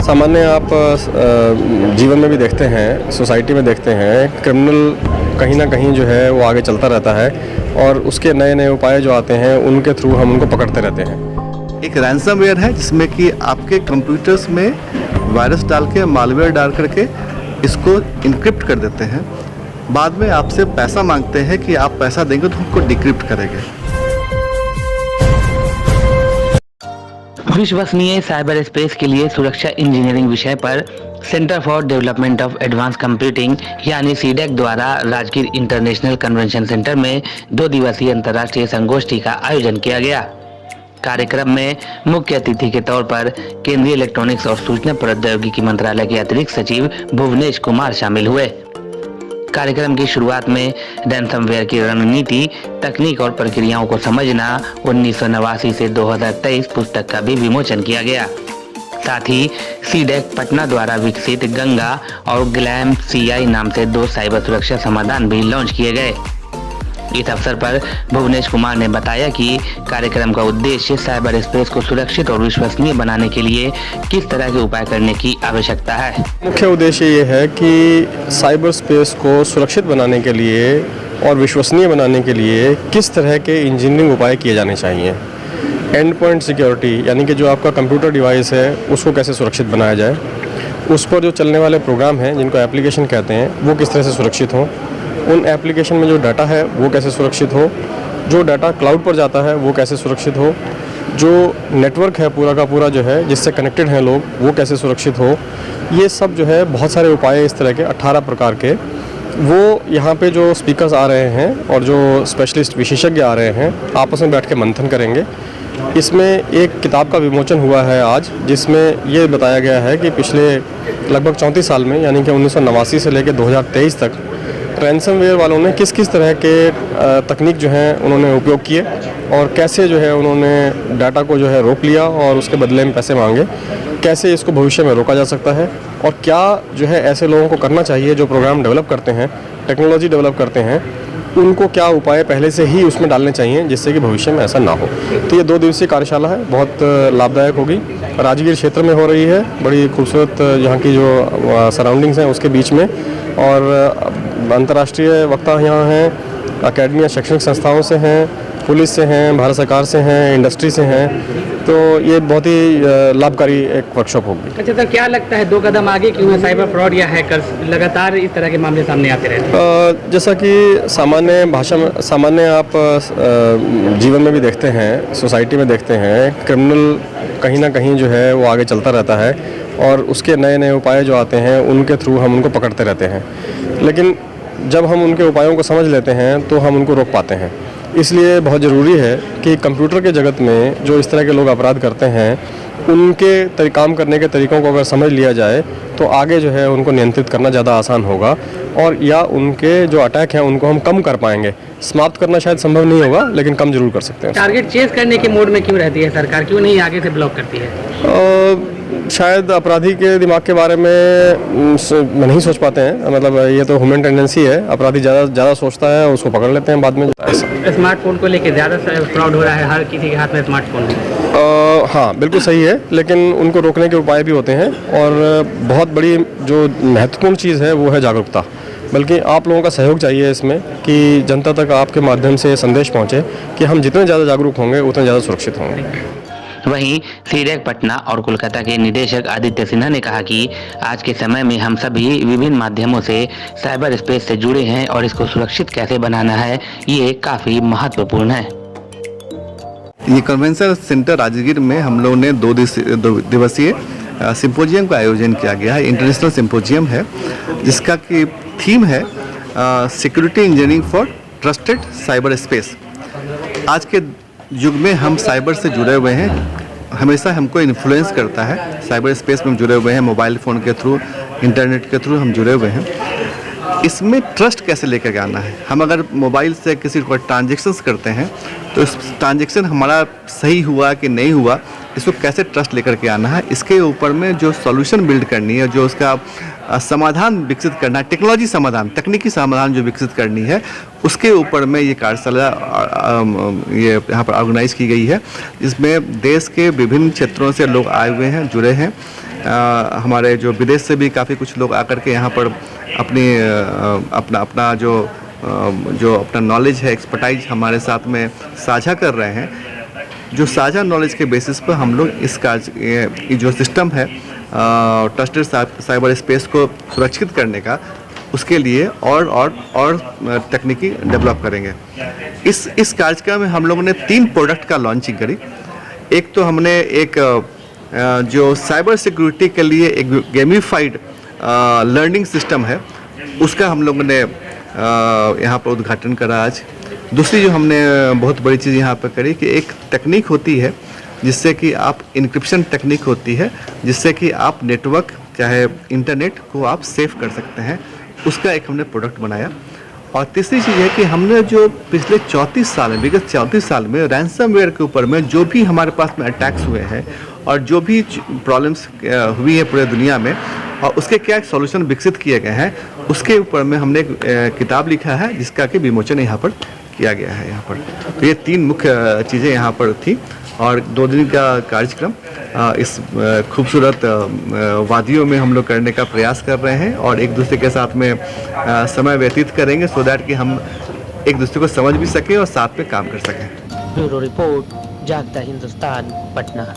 सामान्य आप जीवन में भी देखते हैं, सोसाइटी में देखते हैं, क्रिमिनल कहीं ना कहीं जो है वो आगे चलता रहता है और उसके नए नए उपाय जो आते हैं उनके थ्रू हम उनको पकड़ते रहते हैं। एक रैंसमवेयर है जिसमें कि आपके कंप्यूटर्स में वायरस डाल के, मालवेयर डाल करके इसको इनक्रिप्ट कर देते हैं। बाद में आपसे पैसा मांगते हैं कि आप पैसा देंगे तो उनको डिक्रिप्ट करेंगे। विश्वसनीय साइबर स्पेस के लिए सुरक्षा इंजीनियरिंग विषय पर centre for development of advance computing यानी सीडेक द्वारा राजगीर इंटरनेशनल कन्वेंशन सेंटर में 2 दिवसीय अंतर्राष्ट्रीय संगोष्ठी का आयोजन किया गया। कार्यक्रम में मुख्य अतिथि के तौर पर केंद्रीय इलेक्ट्रॉनिक्स और सूचना प्रौद्योगिकी मंत्रालय के अतिरिक्त सचिव भुवनेश कुमार शामिल हुए। कार्यक्रम की शुरुआत में रैंसमवेयर की रणनीति, तकनीक और प्रक्रियाओं को समझना 1989 से 2023 पुस्तक का भी विमोचन किया गया। साथ ही सीडेक पटना द्वारा विकसित गंगा और ग्लैम CI नाम से 2 साइबर सुरक्षा समाधान भी लॉन्च किए गए। इस अवसर पर भुवनेश कुमार ने बताया कि कार्यक्रम का उद्देश्य साइबर स्पेस को सुरक्षित और विश्वसनीय बनाने के लिए किस तरह के उपाय करने की आवश्यकता है। मुख्य उद्देश्य ये है कि साइबर स्पेस को सुरक्षित बनाने के लिए और विश्वसनीय बनाने के लिए किस तरह के इंजीनियरिंग उपाय किए जाने चाहिए। एंड पॉइंट सिक्योरिटी यानी कि जो आपका कंप्यूटर डिवाइस है उसको कैसे सुरक्षित बनाया जाए, उस पर जो चलने वाले प्रोग्राम हैं जिनको एप्लीकेशन कहते हैं वो किस तरह से सुरक्षित हों, उन एप्लीकेशन में जो डाटा है वो कैसे सुरक्षित हो, जो डाटा क्लाउड पर जाता है वो कैसे सुरक्षित हो, जो नेटवर्क है पूरा का पूरा जो है जिससे कनेक्टेड हैं लोग वो कैसे सुरक्षित हो। ये सब जो है बहुत सारे उपाय इस तरह के 18 प्रकार के वो यहाँ पे जो स्पीकर्स आ रहे हैं और जो स्पेशलिस्ट विशेषज्ञ आ रहे हैं आपस में बैठ के मंथन करेंगे। इसमें एक किताब का विमोचन हुआ है आज, जिसमें ये बताया गया है कि पिछले लगभग 34 साल में यानी कि 1989 से लेकर 2023 तक रैंसमवेयर वालों ने किस किस तरह के तकनीक जो हैं उन्होंने उपयोग किए और कैसे जो है उन्होंने डाटा को जो है रोक लिया और उसके बदले में पैसे मांगे, कैसे इसको भविष्य में रोका जा सकता है और क्या जो है ऐसे लोगों को करना चाहिए जो प्रोग्राम डेवलप करते हैं, टेक्नोलॉजी डेवलप करते हैं, उनको क्या उपाय पहले से ही उसमें डालने चाहिए जिससे कि भविष्य में ऐसा ना हो। तो ये 2 दिवसीय कार्यशाला है, बहुत लाभदायक होगी। राजगीर क्षेत्र में हो रही है, बड़ी खूबसूरत यहाँ की जो सराउंडिंग्स हैं उसके बीच में, और अंतर्राष्ट्रीय वक्ता यहाँ हैं, अकेडमी शैक्षणिक संस्थाओं से हैं, पुलिस से हैं, भारत सरकार से हैं, इंडस्ट्री से हैं। तो ये बहुत ही लाभकारी एक वर्कशॉप होगी। अच्छा सर, क्या लगता है 2 कदम आगे क्यों है साइबर फ्रॉड या हैकर्स लगातार इस तरह के मामले सामने आते रहते हैं? जैसा कि सामान्य भाषा में, सामान्य आप जीवन में भी देखते हैं, सोसाइटी में देखते हैं, क्रिमिनल कहीं ना कहीं जो है वो आगे चलता रहता है और उसके नए नए उपाय जो आते हैं उनके थ्रू हम उनको पकड़ते रहते हैं। लेकिन जब हम उनके उपायों को समझ लेते हैं तो हम उनको रोक पाते हैं। इसलिए बहुत ज़रूरी है कि कंप्यूटर के जगत में जो इस तरह के लोग अपराध करते हैं उनके काम करने के तरीक़ों को अगर समझ लिया जाए तो आगे जो है उनको नियंत्रित करना ज़्यादा आसान होगा, और या उनके जो अटैक हैं उनको हम कम कर पाएंगे। समाप्त करना शायद संभव नहीं होगा लेकिन कम जरूर कर सकते हैं। टारगेट चेस करने के मोड में क्यों रहती है सरकार, क्यों नहीं आगे से ब्लॉक करती है? शायद अपराधी के दिमाग के बारे में नहीं सोच पाते हैं, मतलब ये तो ह्यूमन टेंडेंसी है, अपराधी ज़्यादा सोचता है, उसको पकड़ लेते हैं बाद में। स्मार्टफोन को लेकर ज़्यादा फ्रॉड हो रहा है, हर किसी के हाथ में स्मार्टफोन है। हाँ बिल्कुल सही है, लेकिन उनको रोकने के उपाय भी होते हैं और बहुत बड़ी जो महत्वपूर्ण चीज़ है वो है जागरूकता। बल्कि आप लोगों का सहयोग चाहिए इसमें कि जनता तक आपके माध्यम से संदेश पहुँचे कि हम जितने ज़्यादा जागरूक होंगे उतने ज़्यादा सुरक्षित होंगे। वहीं सीडेक पटना और कोलकाता के निदेशक आदित्य सिन्हा ने कहा कि आज के समय में हम सभी विभिन्न माध्यमों से साइबर स्पेस से जुड़े हैं और इसको सुरक्षित कैसे बनाना है ये काफी महत्वपूर्ण है। ये कन्वेंशन सेंटर राजगीर में हम लोगों ने 2 दिवसीय सिंपोजियम का आयोजन किया गया है। इंटरनेशनल सिंपोजियम है जिसका कि थीम है security engineering for trusted cyber space. आज के युग में हम साइबर से जुड़े हुए हैं, हमेशा हमको इन्फ्लुएंस करता है, साइबर स्पेस में हम जुड़े हुए हैं, मोबाइल फ़ोन के थ्रू, इंटरनेट के थ्रू हम जुड़े हुए हैं। इसमें ट्रस्ट कैसे लेकर के आना है। हम अगर मोबाइल से किसी को ट्रांजेक्शन्स करते हैं तो इस ट्रांजेक्शन हमारा सही हुआ कि नहीं हुआ, इसको कैसे ट्रस्ट लेकर के आना है, इसके ऊपर में जो सॉल्यूशन बिल्ड करनी है, जो उसका समाधान विकसित करना है, टेक्नोलॉजी समाधान, तकनीकी समाधान जो विकसित करनी है, उसके ऊपर में ये कार्यशाला ये यहाँ पर ऑर्गेनाइज की गई है। इसमें देश के विभिन्न क्षेत्रों से लोग आए हुए हैं, जुड़े हैं। हमारे जो विदेश से भी काफ़ी कुछ लोग आकर के यहाँ पर अपना जो अपना नॉलेज है, एक्सपर्टाइज हमारे साथ में साझा कर रहे हैं। जो साझा नॉलेज के बेसिस पर हम लोग इस कार्य जो सिस्टम है ट्रस्टेड साइबर स्पेस को सुरक्षित करने का, उसके लिए और तकनीकी डेवलप करेंगे। इस कार्यक्रम में हम लोगों ने 3 प्रोडक्ट का लॉन्चिंग करी। एक तो हमने एक जो साइबर सिक्योरिटी के लिए एक गेमिफाइड लर्निंग सिस्टम है, उसका हम लोगों ने यहाँ पर उद्घाटन करा आज। दूसरी जो हमने बहुत बड़ी चीज़ यहाँ पर करी कि एक तकनीक होती है जिससे कि आप इनक्रिप्शन टेक्निक होती है, जिससे कि आप नेटवर्क चाहे इंटरनेट को आप सेव कर सकते हैं, उसका एक हमने प्रोडक्ट बनाया। और तीसरी चीज़ है कि हमने जो पिछले 34 साल में, विगत 34 साल में रैंसमवेयर के ऊपर में जो भी हमारे पास में अटैक्स हुए हैं और जो भी प्रॉब्लम्स हुई है पूरे दुनिया में, और उसके क्या सॉल्यूशन विकसित किए गए हैं, उसके ऊपर में हमने एक किताब लिखा है जिसका कि विमोचन यहाँ पर किया गया है। यहाँ पर तो ये 3 मुख्य चीज़ें यहाँ पर थी और 2 दिन का कार्यक्रम इस खूबसूरत वादियों में हम लोग करने का प्रयास कर रहे हैं और एक दूसरे के साथ में समय व्यतीत करेंगे सो दैट कि हम एक दूसरे को समझ भी सकें और साथ में काम कर सकें। ब्यूरो रिपोर्ट, जागता हिंदुस्तान, पटना।